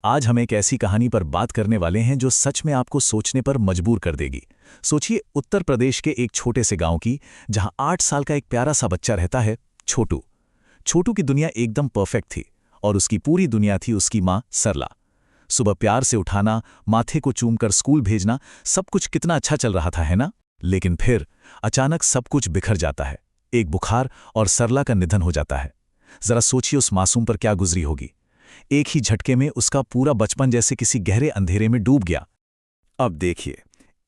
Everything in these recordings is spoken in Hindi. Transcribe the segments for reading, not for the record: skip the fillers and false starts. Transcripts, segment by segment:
आज हम एक ऐसी कहानी पर बात करने वाले हैं जो सच में आपको सोचने पर मजबूर कर देगी। सोचिए उत्तर प्रदेश के एक छोटे से गांव की, जहां 8 साल का एक प्यारा सा बच्चा रहता है, छोटू। छोटू की दुनिया एकदम परफेक्ट थी और उसकी पूरी दुनिया थी उसकी माँ सरला। सुबह प्यार से उठाना, माथे को चूमकर स्कूल भेजना, सब कुछ कितना अच्छा चल रहा था, है ना? लेकिन फिर अचानक सब कुछ बिखर जाता है। एक बुखार और सरला का निधन हो जाता है। जरा सोचिए उस मासूम पर क्या गुजरी होगी। एक ही झटके में उसका पूरा बचपन जैसे किसी गहरे अंधेरे में डूब गया। अब देखिए,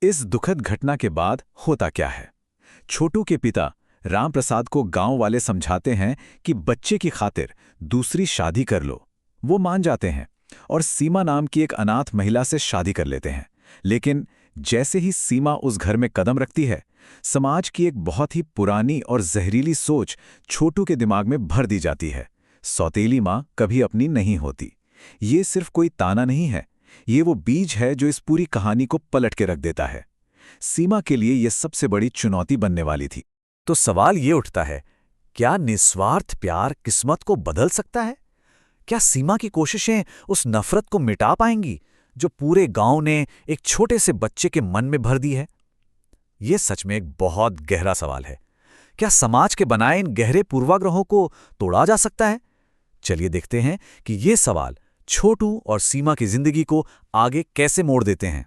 इस दुखद घटना के बाद होता क्या है। छोटू के पिता राम प्रसाद को गांव वाले समझाते हैं कि बच्चे की खातिर दूसरी शादी कर लो। वो मान जाते हैं और सीमा नाम की एक अनाथ महिला से शादी कर लेते हैं। लेकिन जैसे ही सीमा उस घर में कदम रखती है, समाज की एक बहुत ही पुरानी और जहरीली सोच छोटू के दिमाग में भर दी जाती है। सौतेली माँ कभी अपनी नहीं होती। ये सिर्फ कोई ताना नहीं है, ये वो बीज है जो इस पूरी कहानी को पलट के रख देता है। सीमा के लिए यह सबसे बड़ी चुनौती बनने वाली थी। तो सवाल ये उठता है, क्या निस्वार्थ प्यार किस्मत को बदल सकता है? क्या सीमा की कोशिशें उस नफरत को मिटा पाएंगी जो पूरे गांव ने एक छोटे से बच्चे के मन में भर दी है? यह सच में एक बहुत गहरा सवाल है। क्या समाज के बनाए इन गहरे पूर्वाग्रहों को तोड़ा जा सकता है? चलिए देखते हैं कि ये सवाल छोटू और सीमा की जिंदगी को आगे कैसे मोड़ देते हैं।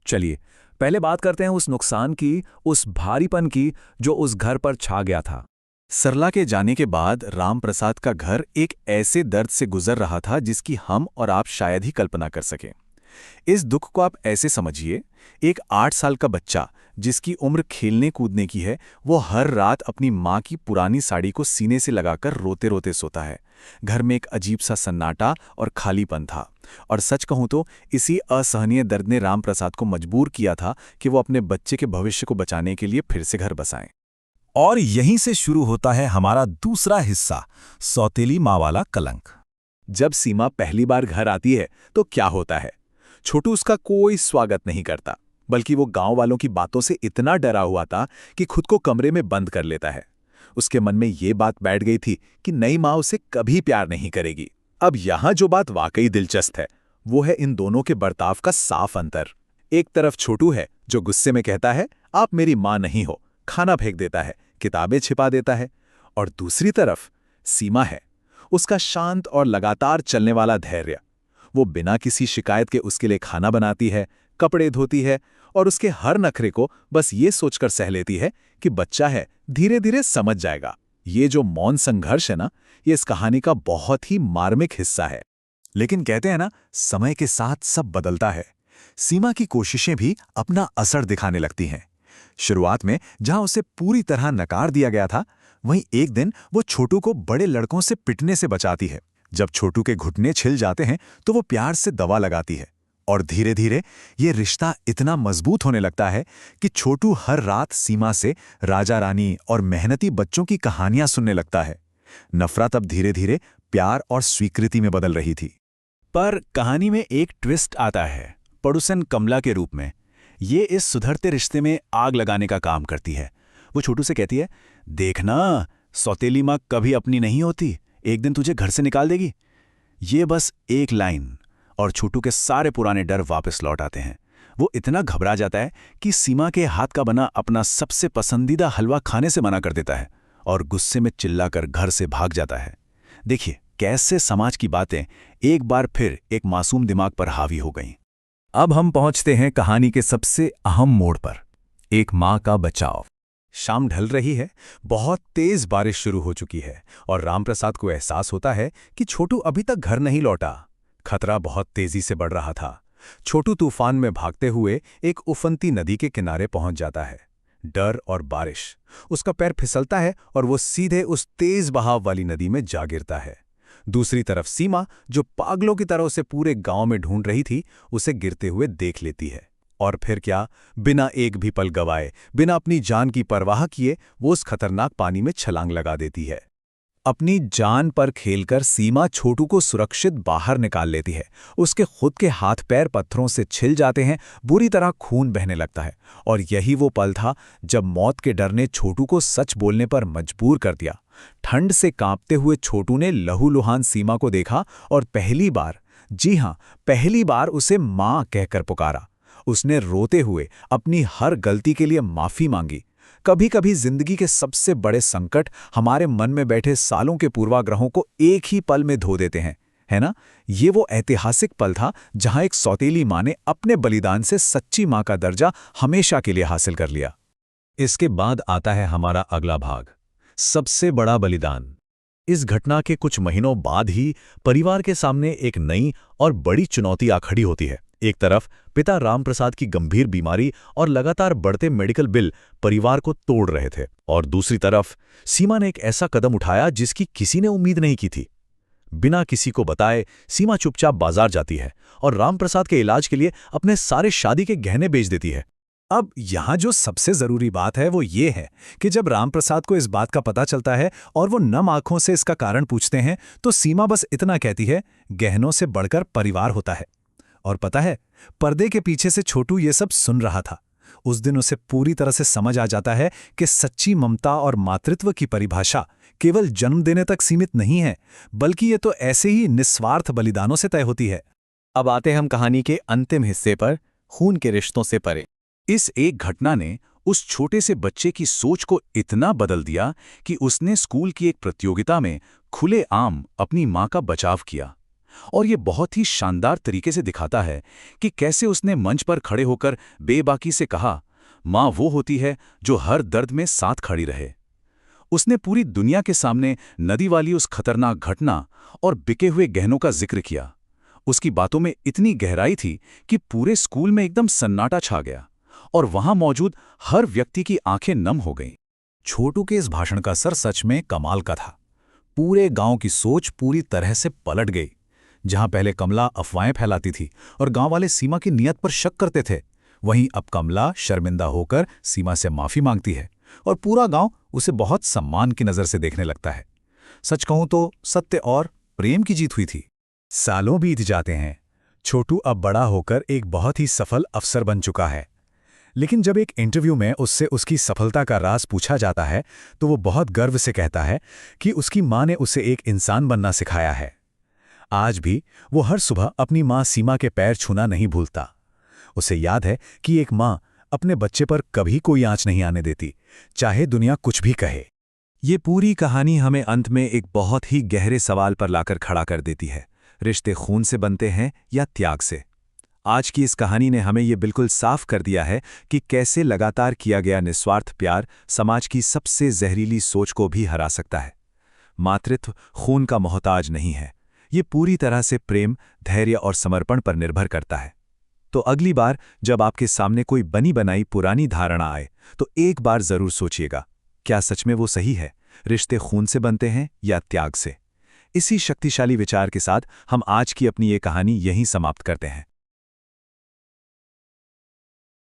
चलिए पहले बात करते हैं उस नुकसान की, उस भारीपन की जो उस घर पर छा गया था। सरला के जाने के बाद राम प्रसाद का घर एक ऐसे दर्द से गुजर रहा था जिसकी हम और आप शायद ही कल्पना कर सकें। इस दुख को आप ऐसे समझिए, एक 8 साल का बच्चा जिसकी उम्र खेलने कूदने की है, वो हर रात अपनी माँ की पुरानी साड़ी को सीने से लगाकर रोते रोते सोता है। घर में एक अजीब सा सन्नाटा और खालीपन था। और सच कहूं तो इसी असहनीय दर्द ने राम प्रसाद को मजबूर किया था कि वो अपने बच्चे के भविष्य को बचाने के लिए फिर से घर बसाएं। और यहीं से शुरू होता है हमारा दूसरा हिस्सा, सौतेली माँ वाला कलंक। जब सीमा पहली बार घर आती है तो क्या होता है? छोटू उसका कोई स्वागत नहीं करता, बल्कि वो गांव वालों की बातों से इतना डरा हुआ था कि खुद को कमरे में बंद कर लेता है। उसके मन में ये बात बैठ गई थी कि नई माँ उसे कभी प्यार नहीं करेगी। अब यहां जो बात वाकई दिलचस्प है, वो है इन दोनों के बर्ताव का साफ अंतर। एक तरफ छोटू है जो गुस्से में कहता है, आप मेरी माँ नहीं हो, खाना फेंक देता है, किताबें छिपा देता है। और दूसरी तरफ सीमा है, उसका शांत और लगातार चलने वाला धैर्य। वो बिना किसी शिकायत के उसके लिए खाना बनाती है, कपड़े धोती है और उसके हर नखरे को बस ये सोचकर सह लेती है कि बच्चा है, धीरे धीरे समझ जाएगा। ये जो मौन संघर्ष है ना, ये इस कहानी का बहुत ही मार्मिक हिस्सा है। लेकिन कहते हैं ना, समय के साथ सब बदलता है। सीमा की कोशिशें भी अपना असर दिखाने लगती हैं। शुरुआत में जहां उसे पूरी तरह नकार दिया गया था, वहीं एक दिन वो छोटू को बड़े लड़कों से पिटने से बचाती है। जब छोटू के घुटने छिल जाते हैं तो वो प्यार से दवा लगाती है। और धीरे धीरे ये रिश्ता इतना मजबूत होने लगता है कि छोटू हर रात सीमा से राजा रानी और मेहनती बच्चों की कहानियां सुनने लगता है। नफरत अब धीरे धीरे प्यार और स्वीकृति में बदल रही थी। पर कहानी में एक ट्विस्ट आता है, पड़ोसन कमला के रूप में। ये इस सुधरते रिश्ते में आग लगाने का काम करती है। वो छोटू से कहती है, देखना, सौतेली माँ कभी अपनी नहीं होती, एक दिन तुझे घर से निकाल देगी। ये बस एक लाइन और छोटू के सारे पुराने डर वापस लौट आते हैं। वो इतना घबरा जाता है कि सीमा के हाथ का बना अपना सबसे पसंदीदा हलवा खाने से मना कर देता है और गुस्से में चिल्लाकर घर से भाग जाता है। देखिए कैसे समाज की बातें एक बार फिर एक मासूम दिमाग पर हावी हो गईं। अब हम पहुंचते हैं कहानी के सबसे अहम मोड़ पर, एक माँ का बचाव। शाम ढल रही है, बहुत तेज बारिश शुरू हो चुकी है और रामप्रसाद को एहसास होता है कि छोटू अभी तक घर नहीं लौटा। खतरा बहुत तेजी से बढ़ रहा था। छोटू तूफान में भागते हुए एक उफनती नदी के किनारे पहुंच जाता है। डर और बारिश, उसका पैर फिसलता है और वो सीधे उस तेज बहाव वाली नदी में जा गिरता है। दूसरी तरफ सीमा, जो पागलों की तरह उसे पूरे गांव में ढूंढ रही थी, उसे गिरते हुए देख लेती है। और फिर क्या, बिना एक भी पल गवाए, बिना अपनी जान की परवाह किए, वो उस खतरनाक पानी में छलांग लगा देती है। अपनी जान पर खेलकर सीमा छोटू को सुरक्षित बाहर निकाल लेती है। उसके खुद के हाथ पैर पत्थरों से छिल जाते हैं, बुरी तरह खून बहने लगता है। और यही वो पल था जब मौत के डर ने छोटू को सच बोलने पर मजबूर कर दिया। ठंड से कांपते हुए छोटू ने लहूलुहान सीमा को देखा और पहली बार जी हां, पहली बार उसे मां कहकर पुकारा। उसने रोते हुए अपनी हर गलती के लिए माफी मांगी। कभी-कभी जिंदगी के सबसे बड़े संकट हमारे मन में बैठे सालों के पूर्वाग्रहों को एक ही पल में धो देते हैं, है ना? ये वो ऐतिहासिक पल था जहां एक सौतेली मां ने अपने बलिदान से सच्ची मां का दर्जा हमेशा के लिए हासिल कर लिया। इसके बाद आता है हमारा अगला भाग, सबसे बड़ा बलिदान। इस घटना के कुछ महीनों बाद ही परिवार के सामने एक नई और बड़ी चुनौती आ खड़ी होती है। एक तरफ पिता रामप्रसाद की गंभीर बीमारी और लगातार बढ़ते मेडिकल बिल परिवार को तोड़ रहे थे, और दूसरी तरफ सीमा ने एक ऐसा कदम उठाया जिसकी किसी ने उम्मीद नहीं की थी। बिना किसी को बताए सीमा चुपचाप बाजार जाती है और रामप्रसाद के इलाज के लिए अपने सारे शादी के गहने बेच देती है। अब यहाँ जो सबसे जरूरी बात है वो ये है कि जब रामप्रसाद को इस बात का पता चलता है और वो नम आंखों से इसका कारण पूछते हैं, तो सीमा बस इतना कहती है, गहनों से बढ़कर परिवार होता है। और पता है, पर्दे के पीछे से छोटू ये सब सुन रहा था। उस दिन उसे पूरी तरह से समझ आ जाता है कि सच्ची ममता और मातृत्व की परिभाषा केवल जन्म देने तक सीमित नहीं है, बल्कि ये तो ऐसे ही निस्वार्थ बलिदानों से तय होती है। अब आते हम कहानी के अंतिम हिस्से पर, खून के रिश्तों से परे। इस एक घटना ने उस छोटे से बच्चे की सोच को इतना बदल दिया कि उसने स्कूल की एक प्रतियोगिता में खुलेआम अपनी मां का बचाव किया। और ये बहुत ही शानदार तरीके से दिखाता है कि कैसे उसने मंच पर खड़े होकर बेबाकी से कहा, मां वो होती है जो हर दर्द में साथ खड़ी रहे। उसने पूरी दुनिया के सामने नदी वाली उस खतरनाक घटना और बिके हुए गहनों का जिक्र किया। उसकी बातों में इतनी गहराई थी कि पूरे स्कूल में एकदम सन्नाटा छा गया और वहां मौजूद हर व्यक्ति की आंखें नम हो गईं। छोटू के इस भाषण का असर सच में कमाल का था। पूरे गांव की सोच पूरी तरह से पलट गई। जहां पहले कमला अफवाहें फैलाती थी और गांव वाले सीमा की नीयत पर शक करते थे, वहीं अब कमला शर्मिंदा होकर सीमा से माफी मांगती है और पूरा गांव उसे बहुत सम्मान की नजर से देखने लगता है। सच कहूं तो सत्य और प्रेम की जीत हुई थी। सालों बीत जाते हैं। छोटू अब बड़ा होकर एक बहुत ही सफल अफसर बन चुका है। लेकिन जब एक इंटरव्यू में उससे उसकी सफलता का राज पूछा जाता है, तो वो बहुत गर्व से कहता है कि उसकी मां ने उसे एक इंसान बनना सिखाया है। आज भी वो हर सुबह अपनी मां सीमा के पैर छूना नहीं भूलता। उसे याद है कि एक मां अपने बच्चे पर कभी कोई आंच नहीं आने देती, चाहे दुनिया कुछ भी कहे। ये पूरी कहानी हमें अंत में एक बहुत ही गहरे सवाल पर लाकर खड़ा कर देती है, रिश्ते खून से बनते हैं या त्याग से। आज की इस कहानी ने हमें ये बिल्कुल साफ कर दिया है कि कैसे लगातार किया गया निस्वार्थ प्यार समाज की सबसे जहरीली सोच को भी हरा सकता है। मातृत्व खून का मोहताज नहीं है, ये पूरी तरह से प्रेम, धैर्य और समर्पण पर निर्भर करता है। तो अगली बार जब आपके सामने कोई बनी बनाई पुरानी धारणा आए, तो एक बार जरूर सोचिएगा, क्या सच में वो सही है? रिश्ते खून से बनते हैं या त्याग से? इसी शक्तिशाली विचार के साथ हम आज की अपनी ये कहानी यहीं समाप्त करते हैं।